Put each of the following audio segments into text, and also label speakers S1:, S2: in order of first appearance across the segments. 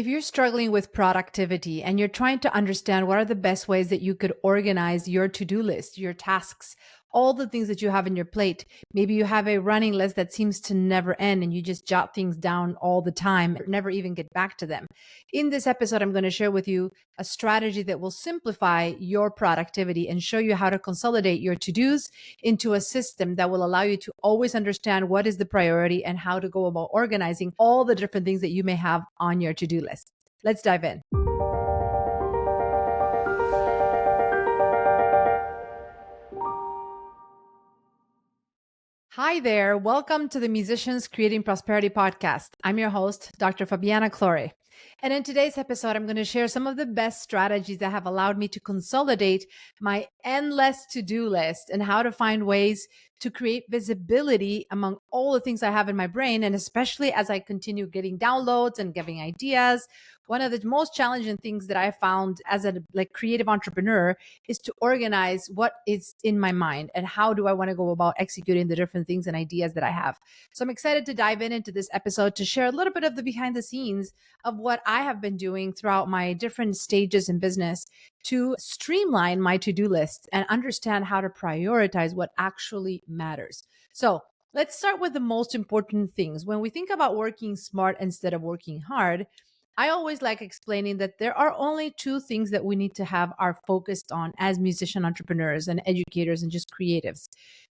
S1: If you're struggling with productivity and you're trying to understand what are the best ways that you could organize your to-do list, your tasks, all the things that you have in your plate, maybe you have a running list that seems to never end and you just jot things down all the time, never even get back to them. In this episode, I'm going to share with you a strategy that will simplify your productivity and show you how to consolidate your to-dos into a system that will allow you to always understand what is the priority and how to go about organizing all the different things that you may have on your to-do list. Let's dive in. Hi there. Welcome to the Musicians Creating Prosperity podcast. I'm your host, Dr. Fabiana Claure. And in today's episode, I'm going to share some of the best strategies that have allowed me to consolidate my endless to-do list and how to find ways to create visibility among all the things I have in my brain. And especially as I continue getting downloads and giving ideas, one of the most challenging things that I found as a creative entrepreneur is to organize what is in my mind and how do I want to go about executing the different things and ideas that I have. So I'm excited to dive into this episode to share a little bit of the behind the scenes of what I have been doing throughout my different stages in business to streamline my to-do list and understand how to prioritize what actually matters. So let's start with the most important things. When we think about working smart instead of working hard, I always like explaining that there are only two things that we need to have our focused on as musician entrepreneurs and educators and just creatives.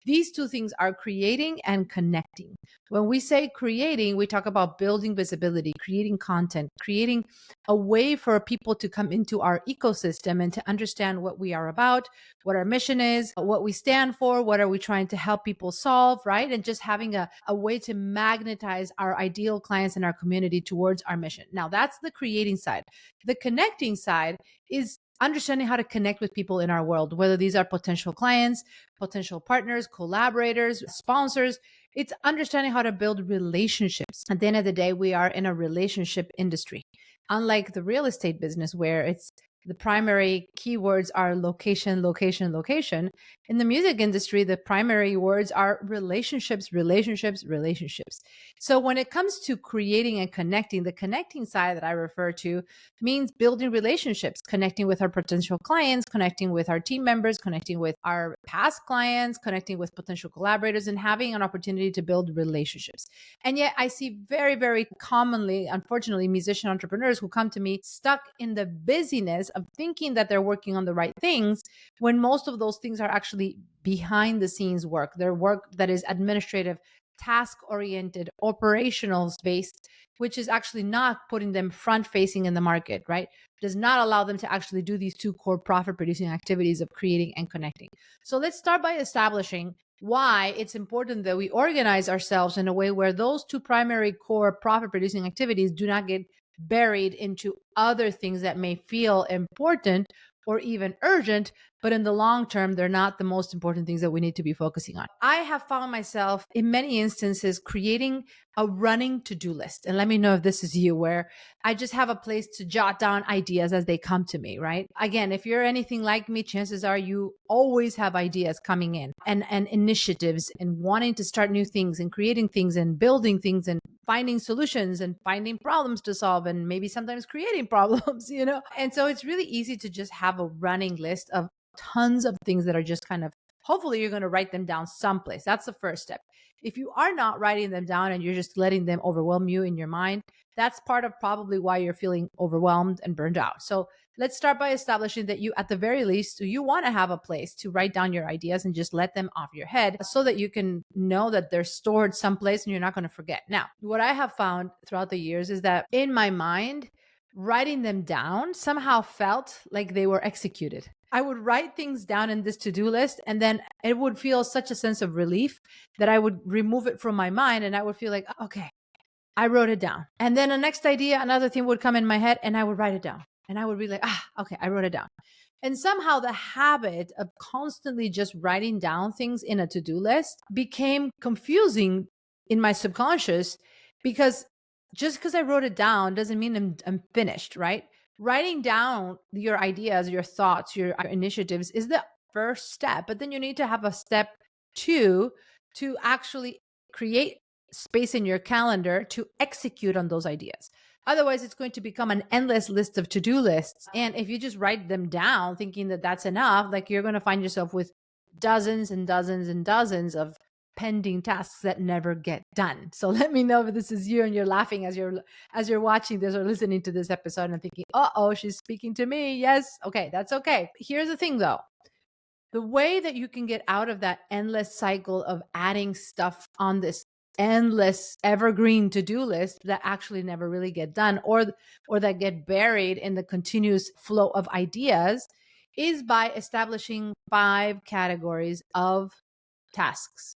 S1: These two things are creating and connecting. When we say creating, we talk about building visibility, creating content, creating a way for people to come into our ecosystem and to understand what we are about, what our mission is, what we stand for, what are we trying to help people solve, right? And just having a way to magnetize our ideal clients and our community towards our mission. Now, that's the creating side. The connecting side is understanding how to connect with people in our world, whether these are potential clients, potential partners, collaborators, sponsors. It's understanding how to build relationships. At the end of the day, we are in a relationship industry. Unlike the real estate business, where it's the primary keywords are location, location, location. In the music industry, the primary words are relationships, relationships, relationships. So when it comes to creating and connecting, the connecting side that I refer to means building relationships, connecting with our potential clients, connecting with our team members, connecting with our past clients, connecting with potential collaborators, and having an opportunity to build relationships. And yet I see very, very commonly, unfortunately, musician entrepreneurs who come to me stuck in the busyness of thinking that they're working on the right things when most of those things are actually behind the scenes work. They're work that is administrative, task oriented, operational based, which is actually not putting them front facing in the market, right? Does not allow them to actually do these two core profit producing activities of creating and connecting. So let's start by establishing why it's important that we organize ourselves in a way where those two primary core profit producing activities do not get buried into other things that may feel important or even urgent, but in the long term, they're not the most important things that we need to be focusing on. I have found myself in many instances creating a running to-do list. And let me know if this is you, where I just have a place to jot down ideas as they come to me, right? Again, if you're anything like me, chances are you always have ideas coming in and initiatives and wanting to start new things and creating things and building things and finding solutions and finding problems to solve and maybe sometimes creating problems, you know? And so it's really easy to just have a running list of tons of things that are just kind of, hopefully you're going to write them down someplace. That's the first step. If you are not writing them down and you're just letting them overwhelm you in your mind, that's part of probably why you're feeling overwhelmed and burned out. So let's start by establishing that you, at the very least, you want to have a place to write down your ideas and just let them off your head so that you can know that they're stored someplace and you're not going to forget. Now, what I have found throughout the years is that in my mind, writing them down somehow felt like they were executed. I would write things down in this to-do list, and then it would feel such a sense of relief that I would remove it from my mind and I would feel like, okay, I wrote it down. And then the next idea, another thing would come in my head and I would write it down. And I would be like, okay, I wrote it down. And somehow the habit of constantly just writing down things in a to-do list became confusing in my subconscious, because just because I wrote it down doesn't mean I'm finished, right? Writing down your ideas, your thoughts, your initiatives is the first step, but then you need to have a step two to actually create space in your calendar to execute on those ideas. Otherwise, it's going to become an endless list of to-do lists. And if you just write them down thinking that that's enough, like you're going to find yourself with dozens and dozens and dozens of pending tasks that never get done. So let me know if this is you and you're laughing as you're watching this or listening to this episode and thinking, "Uh-oh, she's speaking to me." Yes. Okay, that's okay. Here's the thing though. The way that you can get out of that endless cycle of adding stuff on this endless evergreen to-do list that actually never really get done, or that get buried in the continuous flow of ideas, is by establishing 5 categories of tasks.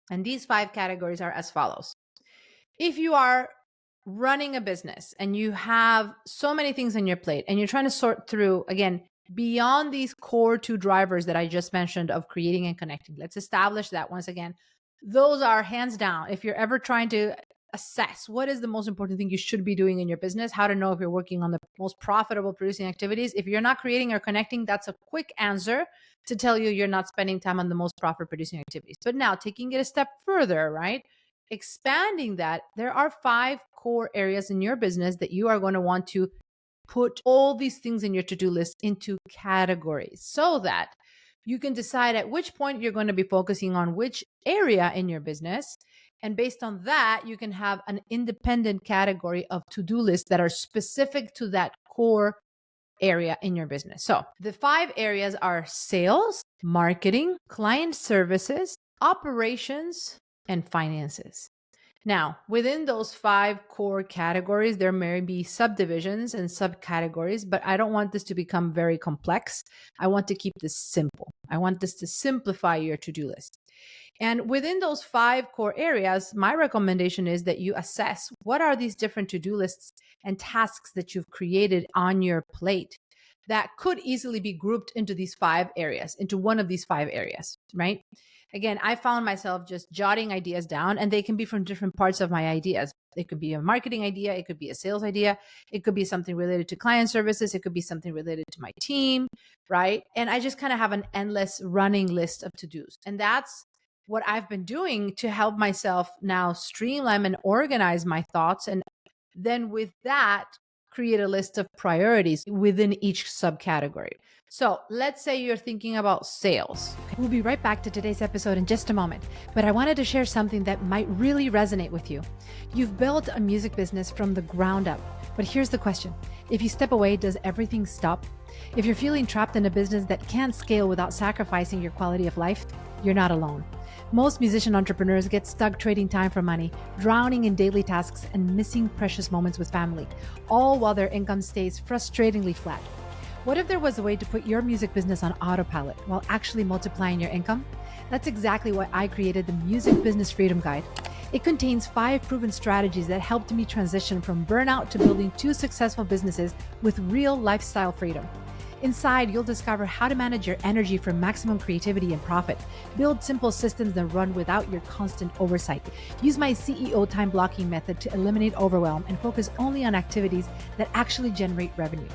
S1: And these 5 categories are as follows. If you are running a business and you have so many things on your plate and you're trying to sort through, again, beyond these core 2 drivers that I just mentioned of creating and connecting, let's establish that once again. Those are hands down. If you're ever trying to assess what is the most important thing you should be doing in your business, how to know if you're working on the most profitable producing activities, if you're not creating or connecting, that's a quick answer to tell you you're not spending time on the most profit producing activities. But now taking it a step further, right? Expanding that, there are 5 core areas in your business that you are going to want to put all these things in your to-do list into categories so that you can decide at which point you're going to be focusing on which area in your business. And based on that, you can have an independent category of to-do lists that are specific to that core area in your business. So the 5 areas are sales, marketing, client services, operations, and finances. Now, within those 5 core categories, there may be subdivisions and subcategories, but I don't want this to become very complex. I want to keep this simple. I want this to simplify your to-do list. And within those 5 core areas, my recommendation is that you assess what are these different to-do lists and tasks that you've created on your plate that could easily be grouped into these 5 areas, into one of these 5 areas, right? Again, I found myself just jotting ideas down, and they can be from different parts of my ideas. It could be a marketing idea. It could be a sales idea. It could be something related to client services. It could be something related to my team, right? And I just kind of have an endless running list of to-dos. And that's what I've been doing to help myself now streamline and organize my thoughts. And then with that, create a list of priorities within each subcategory. So let's say you're thinking about sales. We'll be right back to today's episode in just a moment, but I wanted to share something that might really resonate with you. You've built a music business from the ground up, but here's the question. If you step away, does everything stop? If you're feeling trapped in a business that can't scale without sacrificing your quality of life, you're not alone. Most musician entrepreneurs get stuck trading time for money, drowning in daily tasks, and missing precious moments with family, all while their income stays frustratingly flat. What if there was a way to put your music business on autopilot while actually multiplying your income? That's exactly why I created the Music Business Freedom Guide. It contains 5 proven strategies that helped me transition from burnout to building 2 successful businesses with real lifestyle freedom. Inside, you'll discover how to manage your energy for maximum creativity and profit, build simple systems that run without your constant oversight, use my CEO time blocking method to eliminate overwhelm and focus only on activities that actually generate revenue.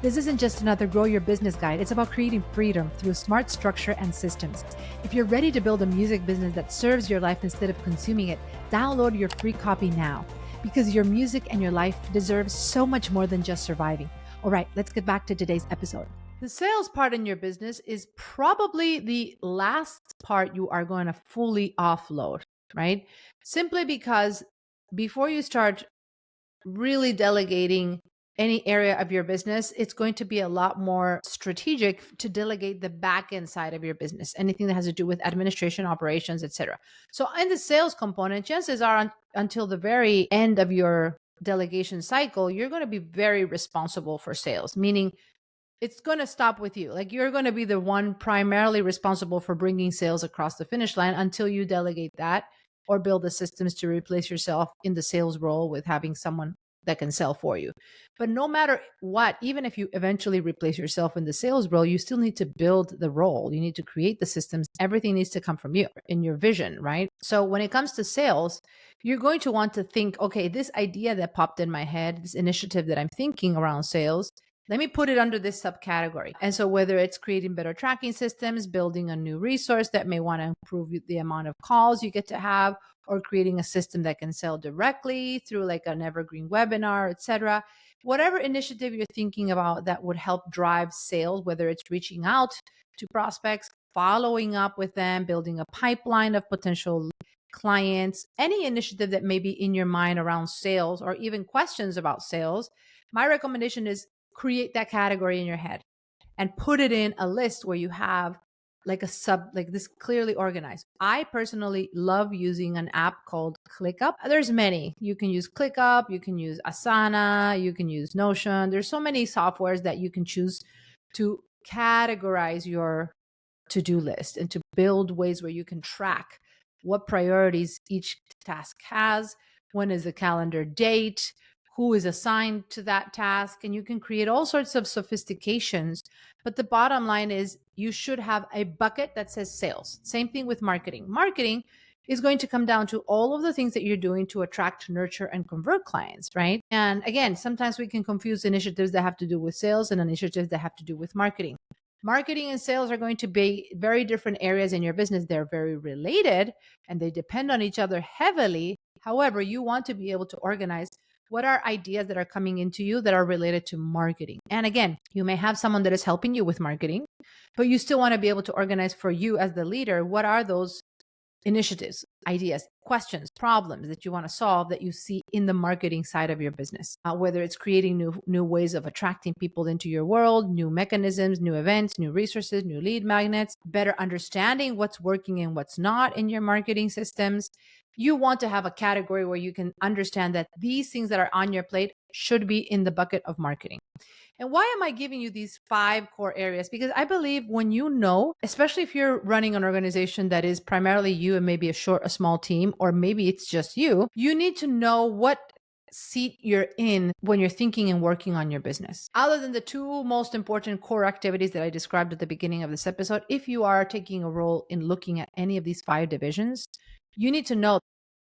S1: This isn't just another grow your business guide. It's about creating freedom through smart structure and systems. If you're ready to build a music business that serves your life instead of consuming it, download your free copy now, because your music and your life deserve so much more than just surviving. All right, let's get back to today's episode. The sales part in your business is probably the last part you are going to fully offload, right? Simply because before you start really delegating any area of your business, it's going to be a lot more strategic to delegate the back end side of your business, anything that has to do with administration, operations, etc. So in the sales component, chances are until the very end of your delegation cycle, you're going to be very responsible for sales, meaning it's going to stop with you. Like you're going to be the one primarily responsible for bringing sales across the finish line until you delegate that or build the systems to replace yourself in the sales role with having someone that can sell for you. But no matter what, even if you eventually replace yourself in the sales role, you still need to build the role. You need to create the systems. Everything needs to come from you in your vision, right? So when it comes to sales, you're going to want to think, okay, this idea that popped in my head, this initiative that I'm thinking around sales, let me put it under this subcategory. And so whether it's creating better tracking systems, building a new resource that may want to improve the amount of calls you get to have, or creating a system that can sell directly through like an evergreen webinar, etc. Whatever initiative you're thinking about that would help drive sales, whether it's reaching out to prospects, following up with them, building a pipeline of potential clients, any initiative that may be in your mind around sales or even questions about sales, my recommendation is create that category in your head and put it in a list where you have like a like this clearly organized. I personally love using an app called ClickUp. There's many. You can use ClickUp, you can use Asana, you can use Notion. There's so many softwares that you can choose to categorize your to-do list and to build ways where you can track what priorities each task has, when is the calendar date, who is assigned to that task, and you can create all sorts of sophistications. But the bottom line is you should have a bucket that says sales. Same thing with marketing. Marketing is going to come down to all of the things that you're doing to attract, nurture, and convert clients, right? And again, sometimes we can confuse initiatives that have to do with sales and initiatives that have to do with marketing. Marketing and sales are going to be very different areas in your business. They're very related and they depend on each other heavily. However, you want to be able to organize what are ideas that are coming into you that are related to marketing. And again, you may have someone that is helping you with marketing, but you still want to be able to organize for you as the leader. What are those initiatives, ideas, questions, problems that you want to solve that you see in the marketing side of your business? Whether it's creating new ways of attracting people into your world, new mechanisms, new events, new resources, new lead magnets, better understanding what's working and what's not in your marketing systems. You want to have a category where you can understand that these things that are on your plate should be in the bucket of marketing. And why am I giving you these 5 core areas? Because I believe when you know, especially if you're running an organization that is primarily you and maybe a small team, or maybe it's just you need to know what seat you're in when you're thinking and working on your business. Other than the 2 most important core activities that I described at the beginning of this episode, if you are taking a role in looking at any of these 5 divisions, you need to know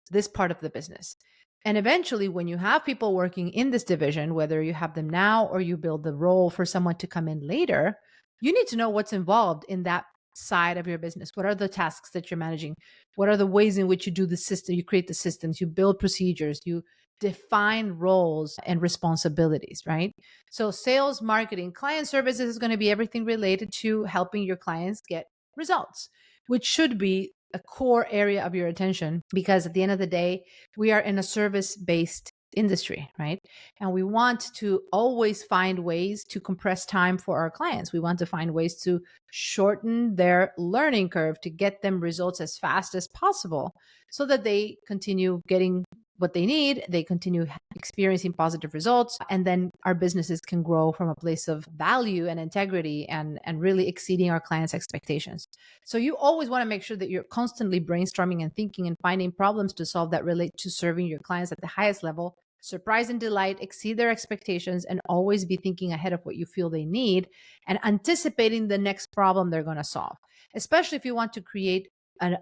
S1: this part of the business. And eventually, when you have people working in this division, whether you have them now or you build the role for someone to come in later, you need to know what's involved in that side of your business. What are the tasks that you're managing? What are the ways in which you do the system? You create the systems, you build procedures, you define roles and responsibilities, right? So sales, marketing, client services is going to be everything related to helping your clients get results, which should be a core area of your attention, because at the end of the day, we are in a service-based industry, right? And we want to always find ways to compress time for our clients. We want to find ways to shorten their learning curve to get them results as fast as possible so that they continue getting what they need, they continue experiencing positive results, and then our businesses can grow from a place of value and integrity and really exceeding our clients' expectations. So you always want to make sure that you're constantly brainstorming and thinking and finding problems to solve that relate to serving your clients at the highest level, surprise and delight, exceed their expectations, and always be thinking ahead of what you feel they need and anticipating the next problem they're going to solve, especially if you want to create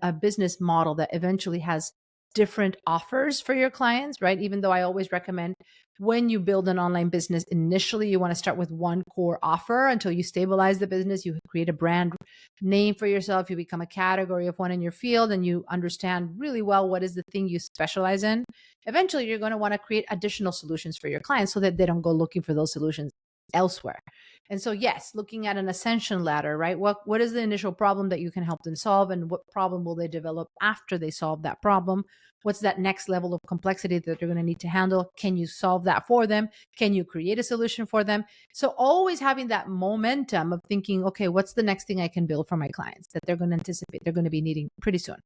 S1: a business model that eventually has different offers for your clients, right? Even though I always recommend when you build an online business, initially you want to start with one core offer until you stabilize the business, you create a brand name for yourself, you become a category of one in your field, and you understand really well what is the thing you specialize in. Eventually, you're going to want to create additional solutions for your clients so that they don't go looking for those solutions elsewhere. And so, yes, looking at an ascension ladder, right? What is the initial problem that you can help them solve, and what problem will they develop after they solve that problem? What's that next level of complexity that they're going to need to handle? Can you solve that for them? Can you create a solution for them? So always having that momentum of thinking, okay, what's the next thing I can build for my clients that they're going to anticipate they're going to be needing pretty soon?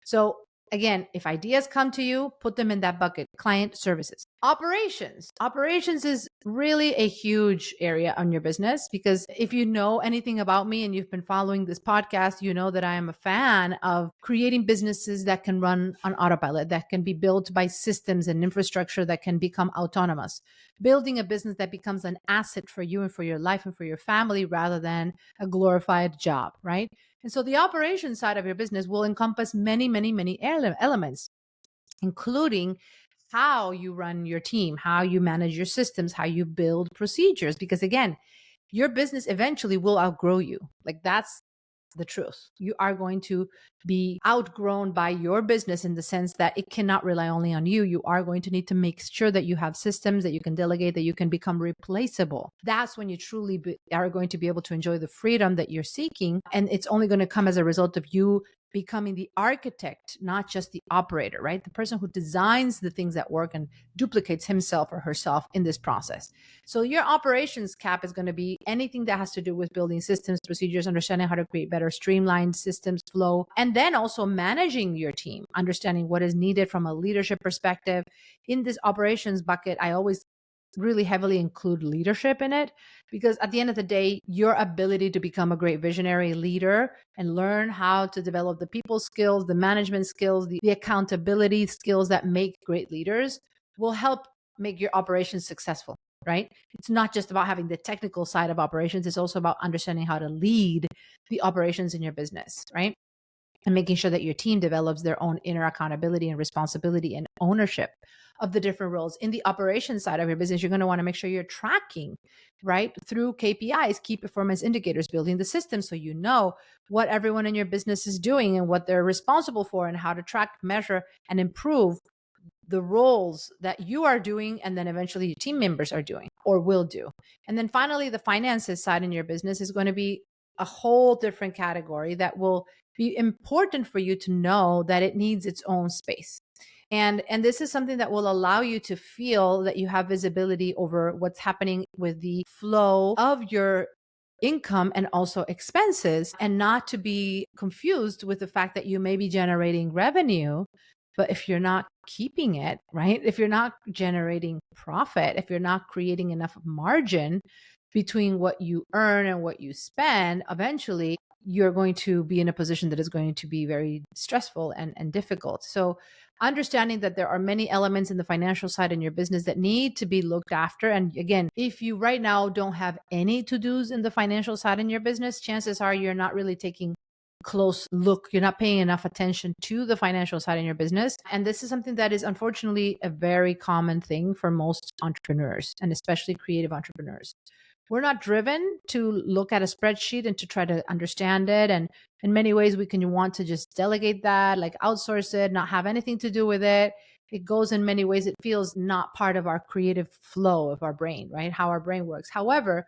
S1: So again, if ideas come to you, put them in that bucket. Client services. Operations is really a huge area on your business, because if you know anything about me and you've been following this podcast, you know that I am a fan of creating businesses that can run on autopilot, that can be built by systems and infrastructure that can become autonomous, building a business that becomes an asset for you and for your life and for your family rather than a glorified job, right? And so the operations side of your business will encompass many, many, many elements, including how you run your team, how you manage your systems, how you build procedures. Because again, your business eventually will outgrow you. Like that's the truth. You are going to be outgrown by your business in the sense that it cannot rely only on you. You are going to need to make sure that you have systems that you can delegate, that you can become replaceable. That's when you truly are going to be able to enjoy the freedom that you're seeking. And it's only going to come as a result of you becoming the architect, not just the operator, right? The person who designs the things that work and duplicates himself or herself in this process. So your operations cap is going to be anything that has to do with building systems, procedures, understanding how to create better streamlined systems flow, and then also managing your team, understanding what is needed from a leadership perspective. In this operations bucket, I always really heavily include leadership in it, because at the end of the day, your ability to become a great visionary leader and learn how to develop the people skills, the management skills, the accountability skills that make great leaders will help make your operations successful, right? It's not just about having the technical side of operations, it's also about understanding how to lead the operations in your business, right? And making sure that your team develops their own inner accountability and responsibility and ownership of the different roles. In the operations side of your business, you're going to want to make sure you're tracking, right, through KPIs, key performance indicators, building the system so you know what everyone in your business is doing and what they're responsible for, and how to track, measure, and improve the roles that you are doing, and then eventually your team members are doing or will do. And then finally, the finances side in your business is going to be a whole different category that will be important for you to know that it needs its own space. And this is something that will allow you to feel that you have visibility over what's happening with the flow of your income and also expenses, and not to be confused with the fact that you may be generating revenue, but if you're not keeping it, right? If you're not generating profit, if you're not creating enough margin between what you earn and what you spend, eventually you're going to be in a position that is going to be very stressful and difficult. So understanding that there are many elements in the financial side in your business that need to be looked after. And again, if you right now don't have any to-dos in the financial side in your business, chances are you're not really taking close look. You're not paying enough attention to the financial side in your business. And this is something that is unfortunately a very common thing for most entrepreneurs, and especially creative entrepreneurs. We're not driven to look at a spreadsheet and to try to understand it. And in many ways, we can want to just delegate that, like outsource it, not have anything to do with it. It goes in many ways, it feels not part of our creative flow of our brain, right? How our brain works. However,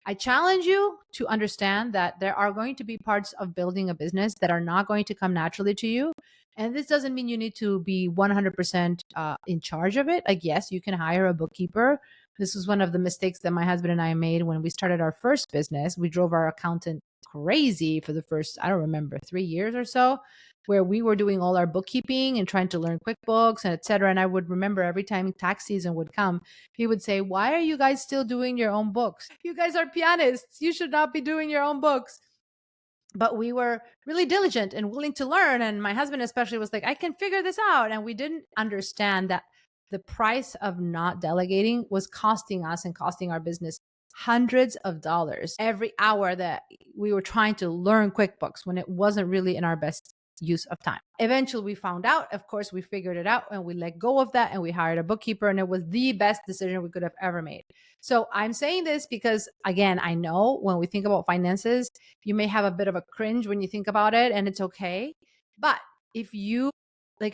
S1: I challenge you to understand that there are going to be parts of building a business that are not going to come naturally to you. And this doesn't mean you need to be 100% in charge of it. Like, yes, you can hire a bookkeeper. This was one of the mistakes that my husband and I made when we started our first business. We drove our accountant crazy for the first, I don't remember, 3 years or so, where we were doing all our bookkeeping and trying to learn QuickBooks and et cetera. And I would remember every time tax season would come, he would say, "Why are you guys still doing your own books? You guys are pianists. You should not be doing your own books." But we were really diligent and willing to learn. And my husband especially was like, "I can figure this out." And we didn't understand that the price of not delegating was costing us and costing our business hundreds of dollars every hour that we were trying to learn QuickBooks, when it wasn't really in our best use of time. Eventually we found out, of course, we figured it out and we let go of that and we hired a bookkeeper, and it was the best decision we could have ever made. So I'm saying this because, again, I know when we think about finances, you may have a bit of a cringe when you think about it, and it's okay. But if you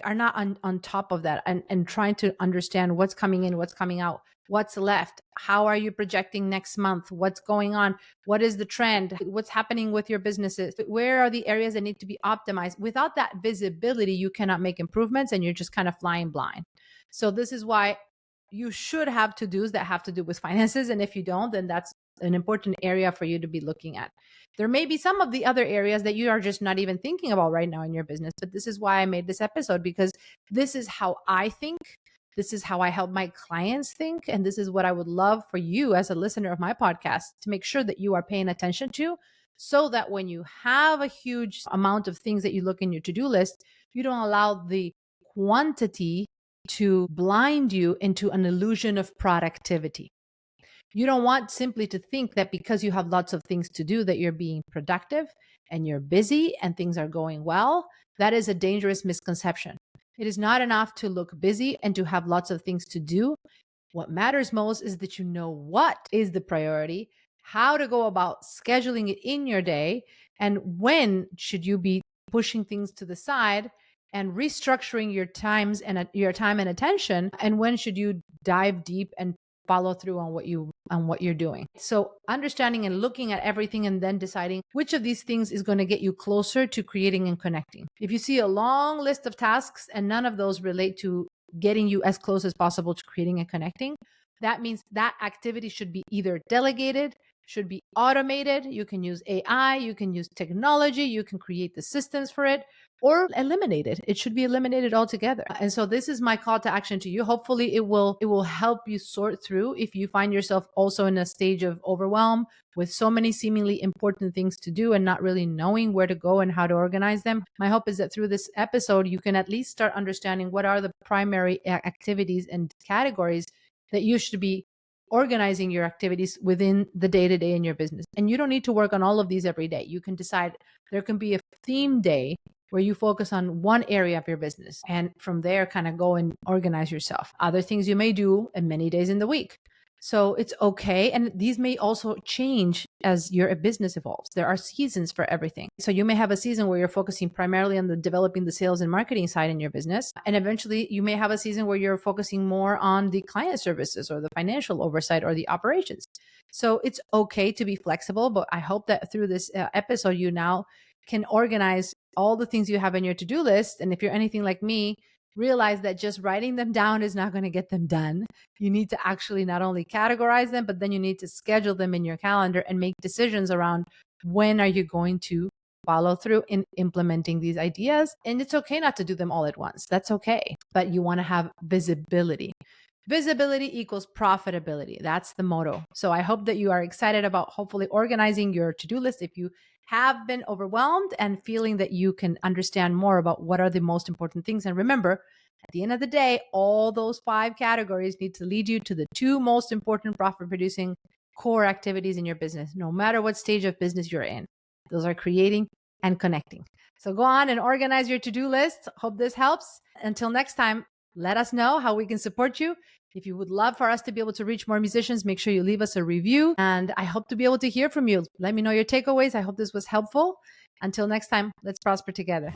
S1: are not on top of that and trying to understand what's coming in, what's coming out, what's left, how are you projecting next month, what's going on, what is the trend, what's happening with your businesses, where are the areas that need to be optimized, without that visibility, you cannot make improvements and you're just kind of flying blind. So this is why you should have to-dos that have to do with finances. And if you don't, then that's an important area for you to be looking at. There may be some of the other areas that you are just not even thinking about right now in your business, but this is why I made this episode, because this is how I think. This is how I help my clients think. And this is what I would love for you as a listener of my podcast to make sure that you are paying attention to, so that when you have a huge amount of things that you look in your to-do list, you don't allow the quantity to blind you into an illusion of productivity. You don't want simply to think that because you have lots of things to do that you're being productive and you're busy and things are going well. That is a dangerous misconception. It is not enough to look busy and to have lots of things to do. What matters most is that you know what is the priority, how to go about scheduling it in your day, and when should you be pushing things to the side and restructuring your time and attention, and when should you dive deep and follow through on what you're doing. So understanding and looking at everything and then deciding which of these things is going to get you closer to creating and connecting. If you see a long list of tasks and none of those relate to getting you as close as possible to creating and connecting, that means that activity should be either delegated, should be automated. You can use AI, you can use technology, you can create the systems for it, or eliminate it. It should be eliminated altogether. And so this is my call to action to you. Hopefully it will help you sort through if you find yourself also in a stage of overwhelm with so many seemingly important things to do and not really knowing where to go and how to organize them. My hope is that through this episode, you can at least start understanding what are the primary activities and categories that you should be organizing your activities within the day-to-day in your business. And you don't need to work on all of these every day. You can decide there can be a theme day where you focus on one area of your business. And from there, kind of go and organize yourself. Other things you may do in many days in the week. So it's okay. And these may also change as your business evolves. There are seasons for everything. So you may have a season where you're focusing primarily on developing the sales and marketing side in your business. And eventually you may have a season where you're focusing more on the client services or the financial oversight or the operations. So it's okay to be flexible, but I hope that through this episode, you now can organize all the things you have in your to-do list. And if you're anything like me, realize that just writing them down is not going to get them done. You need to actually not only categorize them, but then you need to schedule them in your calendar and make decisions around when are you going to follow through in implementing these ideas. And it's okay not to do them all at once. That's okay. But you want to have visibility. Visibility equals profitability. That's the motto. So I hope that you are excited about hopefully organizing your to-do list. If you have been overwhelmed and feeling that you can understand more about what are the most important things. And remember, at the end of the day, all those 5 categories need to lead you to the 2 most important profit producing core activities in your business, no matter what stage of business you're in. Those are creating and connecting. So go on and organize your to-do list. Hope this helps. Until next time, let us know how we can support you. If you would love for us to be able to reach more musicians, make sure you leave us a review. And I hope to be able to hear from you. Let me know your takeaways. I hope this was helpful. Until next time, let's prosper together.